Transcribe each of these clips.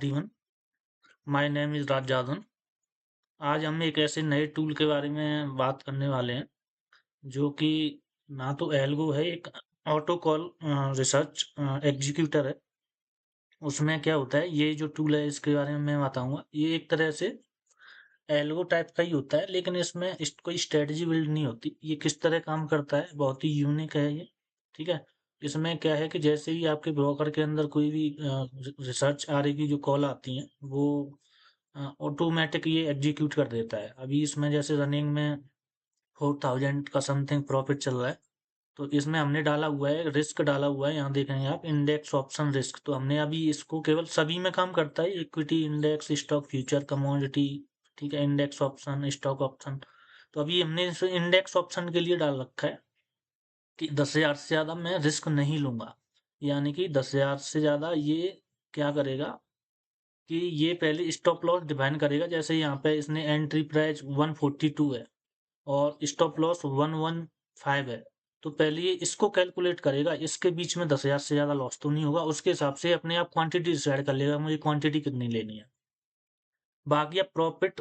Everyone, my name is राज जादवन। आज हम एक ऐसे नए टूल के बारे में बात करने वाले हैं जो कि ना तो एल्गो है, एक ऑटो कॉल रिसर्च एग्जीक्यूटर है। उसमें क्या होता है, ये जो टूल है इसके बारे में मैं बताऊंगा। ये एक तरह से एल्गो टाइप का ही होता है, लेकिन इसमें कोई स्ट्रेटजी बिल्ड नहीं होती। ये किस तरह काम करता है, बहुत ही यूनिक है ये। ठीक है। इसमें क्या है कि जैसे ही आपके ब्रोकर के अंदर कोई भी रिसर्च आ रही की जो कॉल आती है, वो ऑटोमेटिक ये एग्जीक्यूट कर देता है। अभी इसमें जैसे रनिंग में 4000 का समथिंग प्रॉफिट चल रहा है। तो इसमें हमने डाला हुआ है, रिस्क डाला हुआ है, यहाँ देखेंगे आप, इंडेक्स ऑप्शन रिस्क। तो हमने अभी इसको केवल, सभी में काम करता है, equity, index, stock, future, commodity. ठीक है, इंडेक्स ऑप्शन, स्टॉक ऑप्शन। तो अभी हमने इस इंडेक्स ऑप्शन के लिए डाल रखा है कि 10,000 से ज्यादा मैं रिस्क नहीं लूंगा। यानी कि 10,000 से ज्यादा ये क्या करेगा कि ये पहले स्टॉप लॉस डिफाइन करेगा। जैसे यहाँ पे इसने एंट्री प्राइस 142 है और स्टॉप लॉस 115 है। तो पहले ये इसको कैलकुलेट करेगा, इसके बीच में 10,000 से ज्यादा लॉस तो नहीं होगा। उसके हिसाब से अपने आप क्वांटिटी डिसाइड कर लेगा, मुझे क्वांटिटी कितनी लेनी है। बाकी आप प्रॉफिट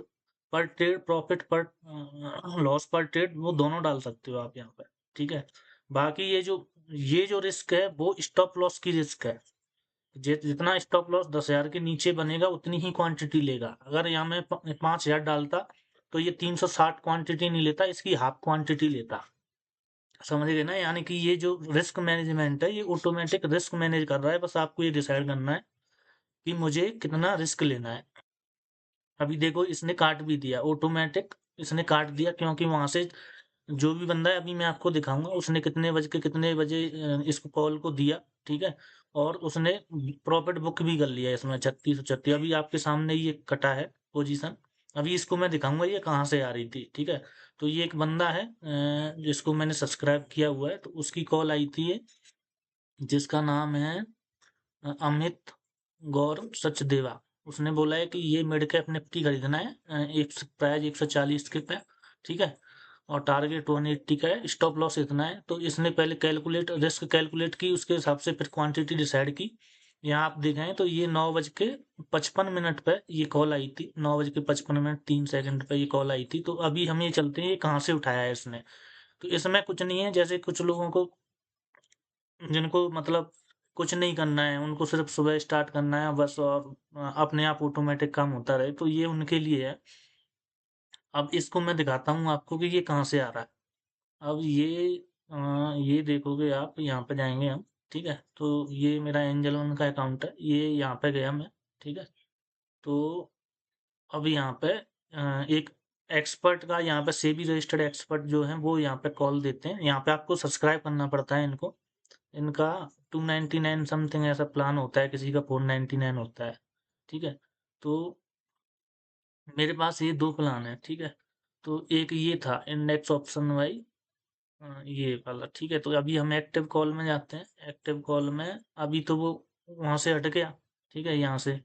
पर ट्रेड, प्रॉफिट पर लॉस पर ट्रेड, वो दोनों डाल सकते हो आप यहाँ पे। ठीक है। बाकी ये जो रिस्क है वो स्टॉप लॉस की रिस्क है। जितना स्टॉप लॉस 10,000 के नीचे बनेगा उतनी ही क्वांटिटी लेगा। अगर यहाँ मैं 5,000 डालता तो ये 360 क्वांटिटी नहीं लेता, इसकी हाफ क्वांटिटी लेता। समझ गए ना? यानी कि ये जो रिस्क मैनेजमेंट है, ये ऑटोमेटिक रिस्क मैनेज कर रहा है। बस आपको ये डिसाइड करना है कि मुझे कितना रिस्क लेना है। अभी देखो, इसने काट भी दिया ऑटोमेटिक। इसने काट दिया क्योंकि वहां से जो भी बंदा है, अभी मैं आपको दिखाऊंगा उसने कितने बजे इसको कॉल को दिया। ठीक है। और उसने प्रॉफिट बुक भी कर लिया इसमें 3636। अभी आपके सामने ये कटा है पोजीशन। अभी इसको मैं दिखाऊंगा ये कहाँ से आ रही थी। ठीक है। तो ये एक बंदा है जिसको मैंने सब्सक्राइब किया हुआ है, तो उसकी कॉल आई थी ये, जिसका नाम है अमित गौर सचदेवा। उसने बोला है कि ये मिड कैप निफ्टी खरीदना है, एक प्राइस 140 के पे। ठीक है। और टारगेट 180 का है, स्टॉप लॉस इतना है। तो इसने पहले रिस्क कैलकुलेट की, उसके हिसाब से फिर क्वांटिटी डिसाइड की। यहाँ आप देखें तो ये 9:55 पे ये कॉल आई थी। 9:55 3 सेकंड पे ये कॉल आई थी। तो अभी हम ये चलते हैं, ये कहाँ से उठाया है इसने। तो इसमें कुछ नहीं है, जैसे कुछ लोगों को, जिनको मतलब कुछ नहीं करना है, उनको सिर्फ सुबह स्टार्ट करना है बस, और अपने आप ऑटोमेटिक काम होता रहे, तो ये उनके लिए है। अब इसको मैं दिखाता हूँ आपको कि ये कहाँ से आ रहा है। अब ये देखोगे आप, यहाँ पे जाएंगे हम। ठीक है। तो ये मेरा एंजल वन का अकाउंट है, ये यहाँ पे गया मैं। ठीक है। तो अब यहाँ पे एक एक्सपर्ट का, यहाँ पे सेबी रजिस्टर्ड एक्सपर्ट जो है वो यहाँ पे कॉल देते हैं। यहाँ पे आपको सब्सक्राइब करना पड़ता है इनको। इनका 299 समथिंग ऐसा प्लान होता है, किसी का 499 होता है। ठीक है। तो मेरे पास ये दो प्लान है। ठीक है। तो एक ये था इंडेक्स ऑप्शन वाई, ये वाला। ठीक है। तो अभी हम एक्टिव कॉल में जाते हैं। एक्टिव कॉल में अभी तो वो वहां से हट गया। ठीक है, यहाँ से।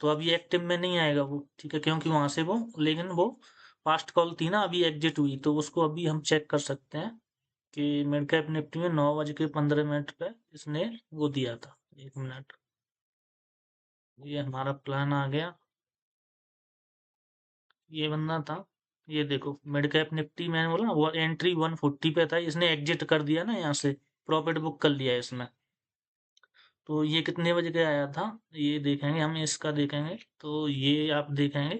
तो अभी एक्टिव में नहीं आएगा वो। ठीक है, क्योंकि वहां से वो, लेकिन वो फास्ट कॉल थी ना, अभी एग्जिट हुई। तो उसको अभी हम चेक कर सकते हैं कि मिड कैप निफ्टी में 9:15 पे इसने वो दिया था। 1 मिनट, ये हमारा प्लान आ गया। ये बनना था। ये देखो, मिड कैप निफ्टी मैंने बोला ना, वो एंट्री 140 पे था, इसने एग्जिट कर दिया ना यहाँ से, प्रॉफिट बुक कर लिया इसमें। तो ये कितने बजे के आया था, ये देखेंगे हम, इसका देखेंगे तो ये आप देखेंगे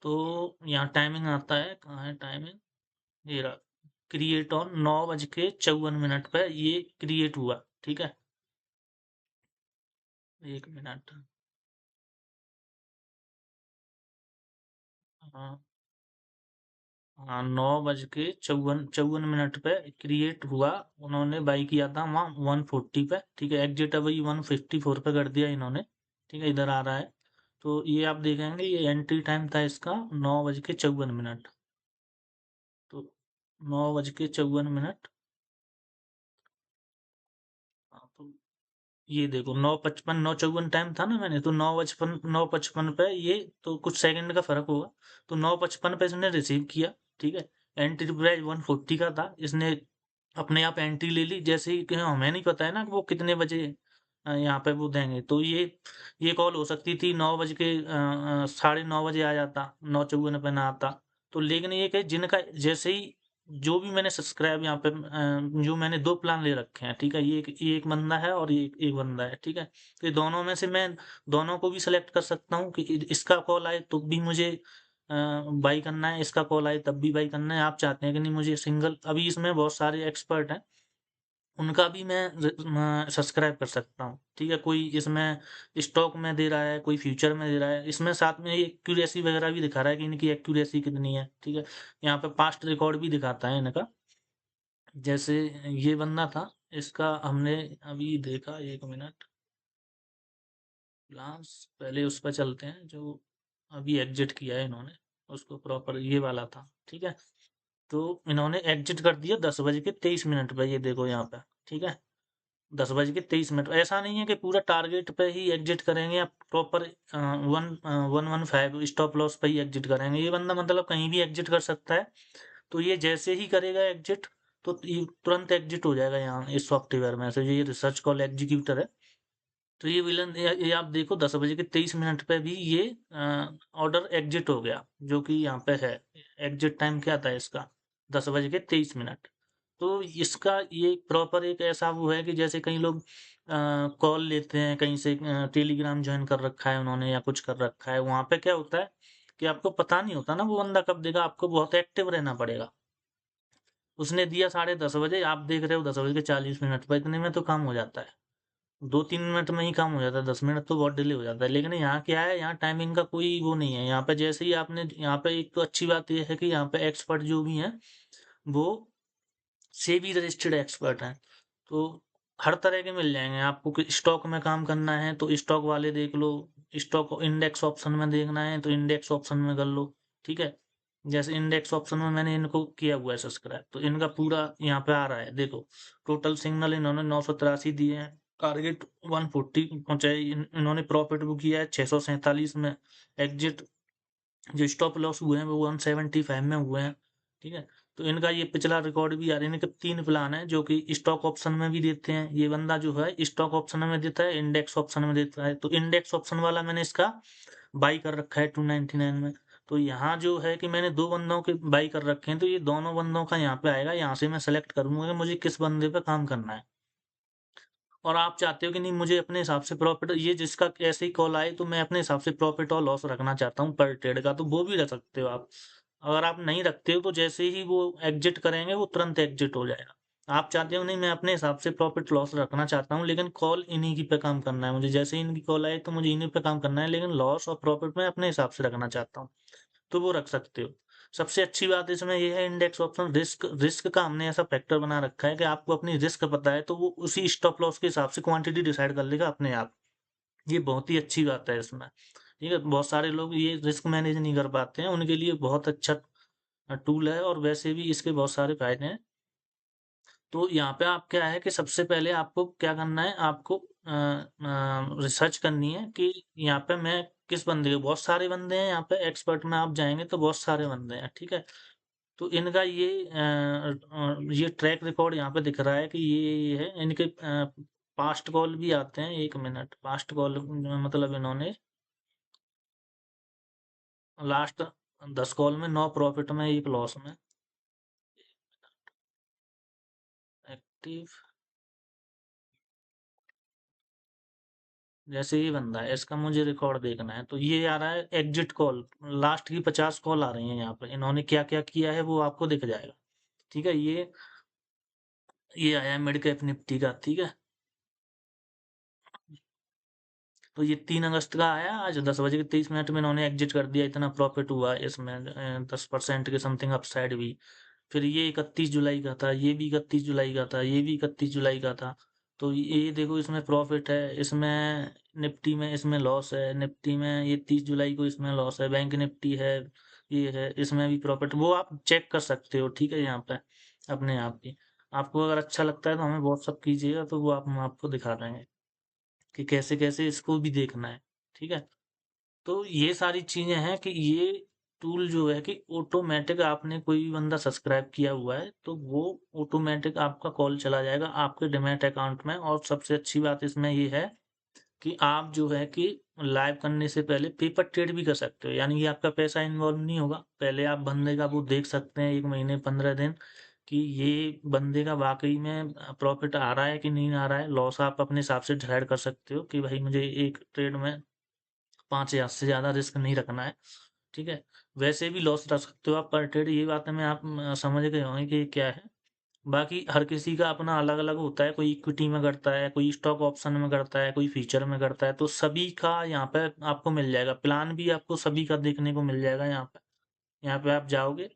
तो यहाँ टाइमिंग आता है, कहाँ है टाइमिंग, ये रहा। क्रिएट ऑन 9:54 पे ये क्रिएट हुआ। ठीक है। 1 मिनट। हाँ, हाँ, 9:54 पे क्रिएट हुआ। उन्होंने बाई किया था वहाँ 140 पे। ठीक है। एग्जिट अभी 154 पे कर दिया इन्होंने। ठीक है, इधर आ रहा है। तो ये आप देखेंगे, ये एंट्री टाइम था इसका 9:54। तो 9:54। हाँ, तो ये देखो, 9:55, 9:54 टाइम था ना मैंने, तो 9:55 पे ये तो कुछ सेकंड का फर्क होगा। तो 9:55 पे इसने रिसीव किया। ठीक है। एंट्री प्राइस 140 का था, इसने अपने आप एंट्री ले ली। जैसे ही कि हमें नहीं पता है ना कि वो कितने बजे यहाँ पे वो देंगे। तो ये कॉल हो सकती थी 9 बज के साढ़े 9 बजे आ जाता, 9:54 पे ना आता। तो लेकिन ये कि जिनका जैसे ही जो भी मैंने सब्सक्राइब यहाँ पे जो मैंने 2 प्लान ले रखे हैं, ठीक है? ये एक बंदा है और ये एक बंदा है, ठीक है? तो ये दोनों में से मैं दोनों को भी सेलेक्ट कर सकता हूँ कि इसका कॉल आए तो भी मुझे बाय करना है, इसका कॉल आए तब भी बाय करना है। आप चाहते हैं कि नहीं मुझे सिंगल, अभी इसमें बहुत सारे एक्सपर्ट हैं, उनका भी मैं सब्सक्राइब कर सकता हूँ, ठीक है? कोई इसमें स्टॉक में दे रहा है, कोई फ्यूचर में दे रहा है, इसमें साथ में एक्यूरेसी वगैरह भी दिखा रहा है कि इनकी एक्यूरेसी कितनी है, ठीक है? यहाँ पे पास्ट रिकॉर्ड भी दिखाता है इनका। जैसे ये बंदा था, इसका हमने अभी देखा, 1 मिनट, लांस पहले उस पर चलते हैं जो अभी एग्जिट किया है इन्होंने, उसको प्रॉपर ये वाला था, ठीक है? तो इन्होंने एग्जिट कर दिया 10:23 पे, ये देखो यहाँ पे, ठीक है? 10:23। ऐसा नहीं है कि पूरा टारगेट पे ही एग्जिट करेंगे या प्रॉपर 115 स्टॉप लॉस पे ही एग्जिट करेंगे। ये बंदा मतलब कहीं भी एग्जिट कर सकता है। तो ये जैसे ही करेगा एग्जिट, तो ये तुरंत एग्जिट हो जाएगा यहाँ इस सॉफ्टवेयर में से। ये रिसर्च कॉल एग्जीक्यूटर है। तो ये विलन, ये आप देखो 10:23 पे भी ये ऑर्डर एग्जिट हो गया, जो कि यहाँ पे है। एग्जिट टाइम क्या था इसका? 10:23। तो इसका ये प्रॉपर एक ऐसा वो है कि जैसे कई लोग कॉल लेते हैं कहीं से, टेलीग्राम ज्वाइन कर रखा है उन्होंने या कुछ कर रखा है, वहां पे क्या होता है कि आपको पता नहीं होता ना वो बंदा कब देगा, आपको बहुत एक्टिव रहना पड़ेगा। उसने दिया 10:30 आप देख रहे हो 10:40 पर, इतने में तो काम हो जाता है। 2-3 मिनट में ही काम हो जाता है, 10 मिनट तो बहुत डिले हो जाता है। लेकिन यहाँ क्या है, यहाँ टाइमिंग का कोई वो नहीं है। यहाँ पे जैसे ही आपने, यहाँ पे एक तो अच्छी बात ये है कि यहाँ पे एक्सपर्ट जो भी हैं वो सेबी रजिस्टर्ड एक्सपर्ट हैं। तो हर तरह के मिल जाएंगे आपको। कि स्टॉक में काम करना है तो स्टॉक वाले देख लो, स्टॉक इंडेक्स ऑप्शन में देखना है तो इंडेक्स ऑप्शन में कर लो, ठीक है? जैसे इंडेक्स ऑप्शन में मैंने इनको किया हुआ है सब्सक्राइब, तो इनका पूरा यहाँ पे आ रहा है, देखो। टोटल सिग्नल इन्होंने 983 दिए हैं, टारगेट 140 पहुंचाए, इन्होंने प्रॉफिट बुक किया है 647 में। एग्जिट जो स्टॉप लॉस हुए हैं वो 175 में हुए हैं, ठीक है? तो इनका ये पिछला रिकॉर्ड भी आ रहा है। इनके 3 प्लान है जो कि स्टॉक ऑप्शन में भी देते हैं। ये बंदा जो है स्टॉक ऑप्शन में देता है, इंडेक्स ऑप्शन में देता है। तो इंडेक्स ऑप्शन वाला मैंने इसका बाई कर रखा है 299 में। तो यहाँ जो है कि मैंने 2 बंदों के बाई कर रखे हैं, तो ये दोनों बंदों का यहाँ पे आएगा। यहाँ से मैं सेलेक्ट करूंगा कि मुझे किस बंदे पे काम करना है। और आप चाहते हो कि नहीं मुझे अपने हिसाब से प्रॉफिट, ये जिसका ऐसे ही कॉल आए तो मैं अपने हिसाब से प्रॉफिट और लॉस रखना चाहता हूँ पर ट्रेड का, तो वो भी रख सकते हो आप। अगर आप नहीं रखते हो तो जैसे ही वो एग्जिट करेंगे वो तुरंत एग्जिट हो जाएगा। आप चाहते हो नहीं मैं अपने हिसाब से प्रॉफिट लॉस रखना चाहता हूँ, लेकिन कॉल इन्हीं की पे काम करना है मुझे, जैसे ही इनकी कॉल आए तो मुझे इन्हीं पे काम करना है, लेकिन लॉस और प्रॉफिट मैं अपने हिसाब से रखना चाहता हूँ, तो वो रख सकते हो। सबसे अच्छी बात इसमें ये है, इंडेक्स ऑप्शन रिस्क रिस्क का हमने ऐसा फैक्टर बना रखा है कि आपको अपनी रिस्क पता है तो वो उसी स्टॉप लॉस के हिसाब से क्वांटिटी डिसाइड कर लेगा अपने आप। ये बहुत ही अच्छी बात है इसमें, ठीक है? बहुत सारे लोग ये रिस्क मैनेज नहीं कर पाते हैं, उनके लिए बहुत अच्छा टूल है, और वैसे भी इसके बहुत सारे फायदे हैं। तो यहाँ पे आप क्या है कि सबसे पहले आपको क्या करना है, आपको रिसर्च करनी है कि यहाँ पे मैं किस बंदे के, बहुत सारे बंदे हैं यहाँ पे एक्सपर्ट में आप जाएंगे तो बहुत सारे बंदे हैं, ठीक है? तो इनका ये ट्रैक रिकॉर्ड यहाँ पे दिख रहा है कि ये है इनके पास्ट कॉल भी आते हैं। 1 मिनट, पास्ट कॉल मतलब इन्होंने लास्ट 10 कॉल में 9 प्रॉफिट में 1 लॉस में। एक्टिव, जैसे ये बंदा है इसका मुझे रिकॉर्ड देखना है, तो ये आ रहा है एग्जिट कॉल, लास्ट की 50 कॉल आ रही हैं यहाँ पे, इन्होंने क्या क्या किया है वो आपको दिख जाएगा, ठीक है? ये आया है मिड कैप निफ्टी का, ठीक है? तो ये 3 अगस्त का आया, आज 10:23 में इन्होंने एग्जिट कर दिया, इतना प्रॉफिट हुआ इसमें, 10% के समथिंग अपसाइड भी। फिर ये 31 जुलाई का था, ये भी 31 जुलाई का था, ये भी 31 जुलाई का था। तो ये देखो इसमें प्रॉफिट है, इसमें निफ्टी में इसमें लॉस है, निफ्टी में ये 30 जुलाई को इसमें लॉस है, बैंक निफ्टी है, ये है, इसमें भी प्रॉफिट, वो आप चेक कर सकते हो, ठीक है? यहाँ पे अपने आप ही, आपको अगर अच्छा लगता है तो हमें व्हाट्सअप कीजिएगा, तो वो आप हम आपको दिखा देंगे कि कैसे कैसे इसको भी देखना है, ठीक है? तो ये सारी चीजें हैं कि ये टूल जो है कि ऑटोमेटिक, आपने कोई भी बंदा सब्सक्राइब किया हुआ है तो वो ऑटोमेटिक आपका कॉल चला जाएगा आपके डिमैट अकाउंट में। और सबसे अच्छी बात इसमें ये है कि आप जो है कि लाइव करने से पहले पेपर ट्रेड भी कर सकते हो, यानी कि आपका पैसा इन्वॉल्व नहीं होगा। पहले आप बंदे का वो देख सकते हैं 1 महीने 15 दिन कि ये बंदे का वाकई में प्रॉफिट आ रहा है कि नहीं आ रहा है। लॉस आप अपने हिसाब से डिसाइड कर सकते हो कि भाई मुझे एक ट्रेड में 5,000 से ज़्यादा रिस्क नहीं रखना है, ठीक है। वैसे भी लॉस रख सकते हो आप पर ट्रेड, ये बातें मैं आप समझ गए होंगे कि क्या है। बाकी हर किसी का अपना अलग-अलग होता है, कोई इक्विटी में करता है, कोई स्टॉक ऑप्शन में करता है, कोई फ्यूचर में करता है, तो सभी का यहाँ पे आपको मिल जाएगा। प्लान भी आपको सभी का देखने को मिल जाएगा यहाँ पे। यहाँ पे आप जाओगे,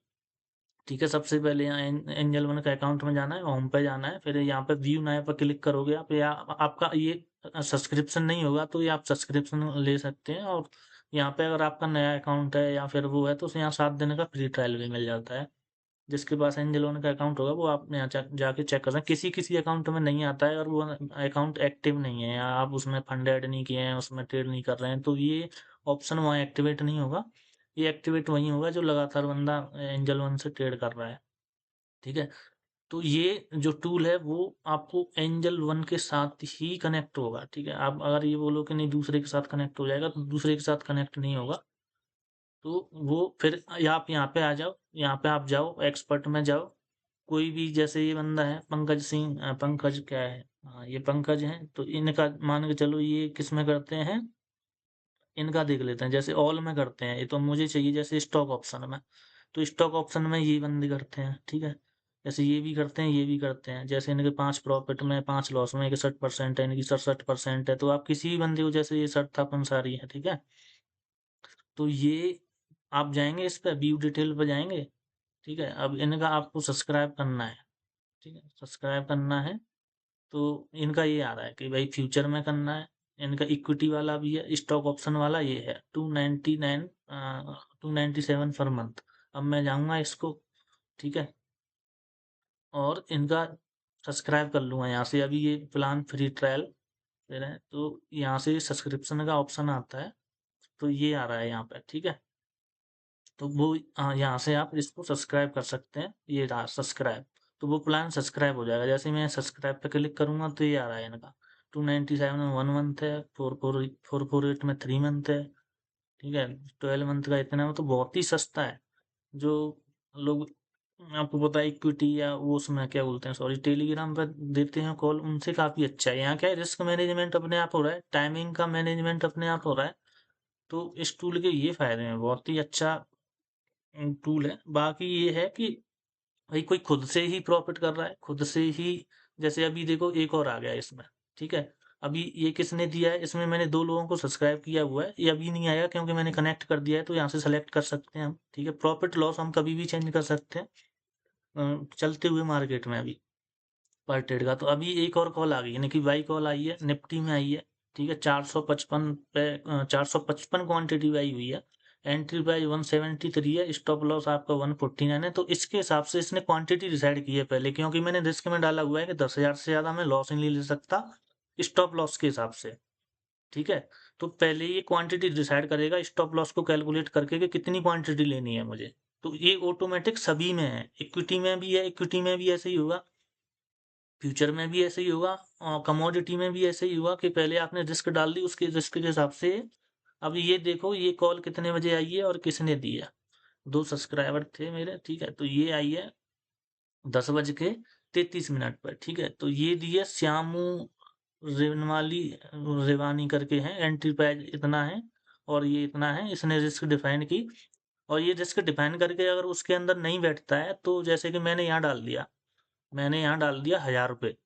ठीक है, सबसे पहले यहाँ एंजल वन का अकाउंट में जाना है, होम पे जाना है, फिर यहाँ पे व्यू नाउ पर क्लिक करोगे आप, या आपका ये सब्सक्रिप्शन नहीं होगा तो ये आप सब्सक्रिप्शन ले सकते हैं। और यहाँ पे अगर आपका नया अकाउंट है या फिर वो है तो यहाँ 7 दिन का फ्री ट्रायल भी मिल जाता है। जिसके पास एंजल वन का अकाउंट होगा वो आप यहाँ जाके चेक कर सकते हैं। किसी किसी अकाउंट में नहीं आता है और वो अकाउंट एक्टिव नहीं है, या आप उसमें फंड ऐड नहीं किए हैं, उसमें ट्रेड नहीं कर रहे हैं, तो ये ऑप्शन वहाँ एक्टिवेट नहीं होगा। ये एक्टिवेट वहीं होगा जो लगातार बंदा एंजल वन से ट्रेड कर रहा है, ठीक है। तो ये जो टूल है वो आपको एंजल वन के साथ ही कनेक्ट होगा, ठीक है। आप अगर ये बोलो कि नहीं दूसरे के साथ कनेक्ट हो जाएगा, तो दूसरे के साथ कनेक्ट नहीं होगा। तो वो फिर आप यहाँ पे आ जाओ, यहाँ पे आप जाओ एक्सपर्ट में जाओ, कोई भी, जैसे ये बंदा है पंकज सिंह, पंकज क्या है, हाँ ये पंकज है, तो इनका मान के चलो ये किस में करते हैं, इनका देख लेते हैं। जैसे ऑल में करते हैं, ये तो मुझे चाहिए जैसे स्टॉक ऑप्शन में, तो स्टॉक ऑप्शन में ये बंदे करते हैं, ठीक है। जैसे ये भी करते हैं, ये भी करते हैं, जैसे इनके 5 प्रॉफिट में 5 लॉस में 61% है, इनकी 67% है, तो आप किसी भी बंदे को, जैसे ये सत्ता पंसारी है, ठीक है, तो ये आप जाएंगे इस पे व्यू डिटेल पे जाएंगे, ठीक है। अब इनका आपको सब्सक्राइब करना है, ठीक है, सब्सक्राइब करना है। तो इनका ये आ रहा है कि भाई फ्यूचर में करना है, इनका इक्विटी वाला भी है, स्टॉक ऑप्शन वाला ये है 299 297 पर मंथ। अब मैं जाऊंगा इसको, ठीक है, और इनका सब्सक्राइब कर लूंगा यहाँ से। अभी ये प्लान फ्री ट्रायल दे रहे हैं, तो यहाँ से सब्सक्रिप्शन का ऑप्शन आता है, तो ये आ रहा है यहाँ पे, ठीक है। तो वो यहाँ से आप इसको सब्सक्राइब कर सकते हैं, ये रहा सब्सक्राइब। तो वो प्लान सब्सक्राइब हो जाएगा, जैसे मैं सब्सक्राइब पे क्लिक करूंगा तो ये आ रहा है इनका 297 में 1 मंथ है, 448 में 3 मंथ है, ठीक है, 12 मंथ का इतना में, तो बहुत ही सस्ता है। जो लोग, आपको पता है इक्विटी या वो उसमें क्या बोलते हैं, सॉरी, टेलीग्राम पर देते हैं कॉल, उनसे काफी अच्छा है। यहाँ क्या है, रिस्क मैनेजमेंट अपने आप हो रहा है, टाइमिंग का मैनेजमेंट अपने आप हो रहा है। तो इस टूल के ये फायदे हैं, बहुत ही अच्छा टूल है। बाकी ये है कि भाई कोई खुद से ही प्रॉफिट कर रहा है, खुद से ही, जैसे अभी देखो एक और आ गया है इसमें, ठीक है। अभी ये किसने दिया है, इसमें मैंने 2 लोगों को सब्सक्राइब किया हुआ है, ये अभी नहीं आया क्योंकि मैंने कनेक्ट कर दिया है, तो यहाँ से सेलेक्ट कर सकते हैं हम, ठीक है। प्रॉफिट लॉस हम कभी भी चेंज कर सकते हैं चलते हुए मार्केट में अभी पर ट्रेड का। तो अभी एक और कॉल आ गई, यानी कि बाई कॉल आई है, निफ्टी में आई है, ठीक है, 455 पे 455 क्वांटिटी बाई हुई है। एंट्री प्राइस 173 है, स्टॉप लॉस आपका 149 है। तो इसके हिसाब से इसने क्वांटिटी डिसाइड की है पहले, क्योंकि मैंने रिस्क में डाला हुआ है कि 10,000 से ज्यादा मैं लॉस नहीं ले सकता स्टॉप लॉस के हिसाब से, ठीक है। तो पहले ये क्वांटिटी डिसाइड करेगा स्टॉप लॉस को कैलकुलेट करके कि कितनी क्वांटिटी लेनी है मुझे। तो ये ऑटोमेटिक सभी में है, इक्विटी में भी है, इक्विटी में भी ऐसे ही होगा, फ्यूचर में भी ऐसे ही होगा, और कमोडिटी में भी ऐसे ही हुआ कि पहले आपने रिस्क डाल दी, उसके रिस्क के हिसाब से। अब ये देखो ये कॉल कितने बजे आई है और किसने दी है। 2 सब्सक्राइबर थे मेरे, ठीक है, तो ये आई है 10:33 पर, ठीक है। तो ये दी है श्यामू रेवनवाली रेवानी करके है, एंट्री प्राइस इतना है और ये इतना है, इसने रिस्क डिफाइन की। और ये रिस्क डिफाइन करके अगर उसके अंदर नहीं बैठता है, तो जैसे कि मैंने यहाँ डाल दिया 1,000 रुपये,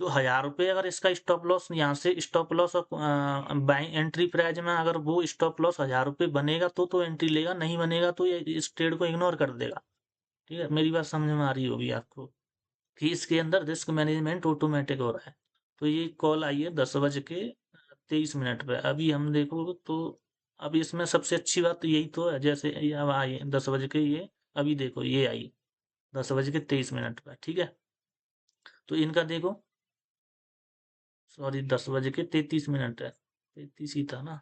तो 1,000 रुपये अगर इसका स्टॉप लॉस, यहाँ से स्टॉप लॉस और बाइंग एंट्री प्राइस में अगर वो स्टॉप लॉस 1,000 रुपये बनेगा तो एंट्री लेगा, नहीं बनेगा तो ये इस ट्रेड को इग्नोर कर देगा, ठीक है। मेरी बात समझ में आ रही होगी आपको कि इसके अंदर रिस्क मैनेजमेंट ऑटोमेटिक हो रहा है। तो ये कॉल आई है 10:23 पे, अभी हम देखो तो अभी इसमें सबसे अच्छी बात तो यही तो है, जैसे ये अब आई है 10 बज के, ये अभी देखो ये आई 10:23 पे, ठीक है। तो इनका देखो, सॉरी 10:33 है, 33 ही था ना,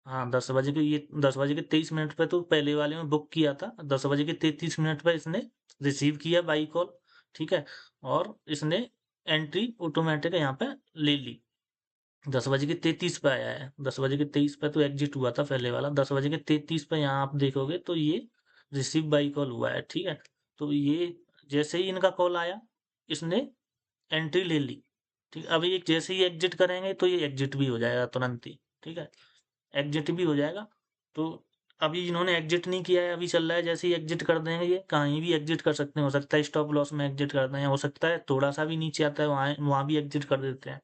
हाँ 10:23 पे तो पहले वाले में बुक किया था, 10:33 पे इसने रिसीव किया बाई कॉल, ठीक है। और इसने एंट्री ऑटोमेटिक यहाँ पे ले ली, 10:33 पे आया है, 10:23 पे तो एग्जिट हुआ था पहले वाला, 10:33 पे यहाँ आप देखोगे तो ये रिसीव बाई कॉल हुआ है, ठीक है। तो ये जैसे ही इनका कॉल आया, इसने एंट्री ले ली, ठीक है। अब ये जैसे ही एग्जिट करेंगे तो ये एग्जिट भी हो जाएगा तुरंत ही, ठीक है, एग्जिट भी हो जाएगा। तो अभी इन्होंने एग्जिट नहीं किया है, अभी चल रहा है, जैसे ही एग्जिट कर देंगे ये कहीं भी एग्जिट कर सकते हैं, हो सकता है स्टॉप लॉस में एग्जिट कर दें, हो सकता है थोड़ा सा भी नीचे आता है वहां वहां भी एग्जिट कर देते हैं।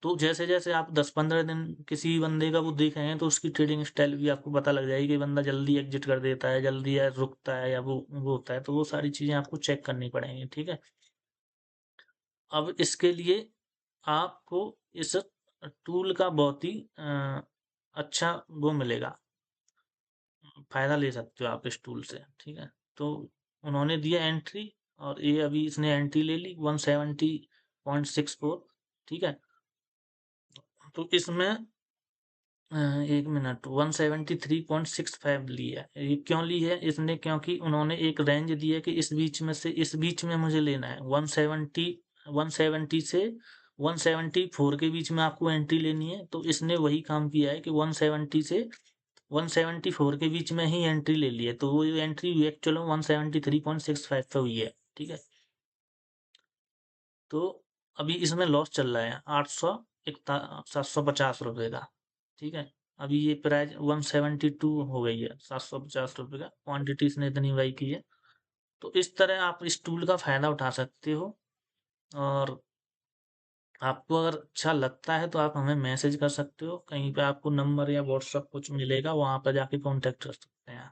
तो जैसे जैसे आप 10-15 दिन किसी बंदे का वो देखेंगे तो उसकी ट्रेडिंग स्टाइल भी आपको पता लग जाएगी कि बंदा जल्दी एग्जिट कर देता है, जल्दी या रुकता है, या वो होता है, तो वो सारी चीजें आपको चेक करनी पड़ेंगी, ठीक है। अब इसके लिए आपको इस टूल का बहुत ही अच्छा वो मिलेगा, फायदा ले सकते हो आप इस टूल से, ठीक है। तो उन्होंने दिया एंट्री, और ये अभी इसने एंट्री ले ली 170.64, ठीक है। तो इसमें 1 मिनट, 173.65 ली है। ये क्यों ली है इसने, क्योंकि उन्होंने एक रेंज दी है कि इस बीच में से इस बीच में मुझे लेना है, 170 से 174 के बीच में आपको एंट्री लेनी है। तो इसने वही काम किया है कि 170 से 174 के बीच में ही एंट्री ले ली है, तो वो एंट्री एक्चुअल में 173.65 पे हुई है, ठीक है। तो अभी इसमें लॉस चल रहा है 750 रुपए का, ठीक है। अभी ये प्राइस 172 हो गई है, 750 रुपए का, क्वांटिटी इसने इतनी बाई की है। तो इस तरह आप इस टूल का फायदा उठा सकते हो, और आपको अगर अच्छा लगता है तो आप हमें मैसेज कर सकते हो, कहीं पे आपको नंबर या व्हाट्सएप कुछ मिलेगा, वहां पर जाके कांटेक्ट कर सकते हैं।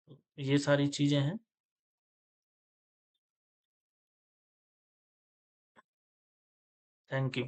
तो ये सारी चीजें हैं। Thank you.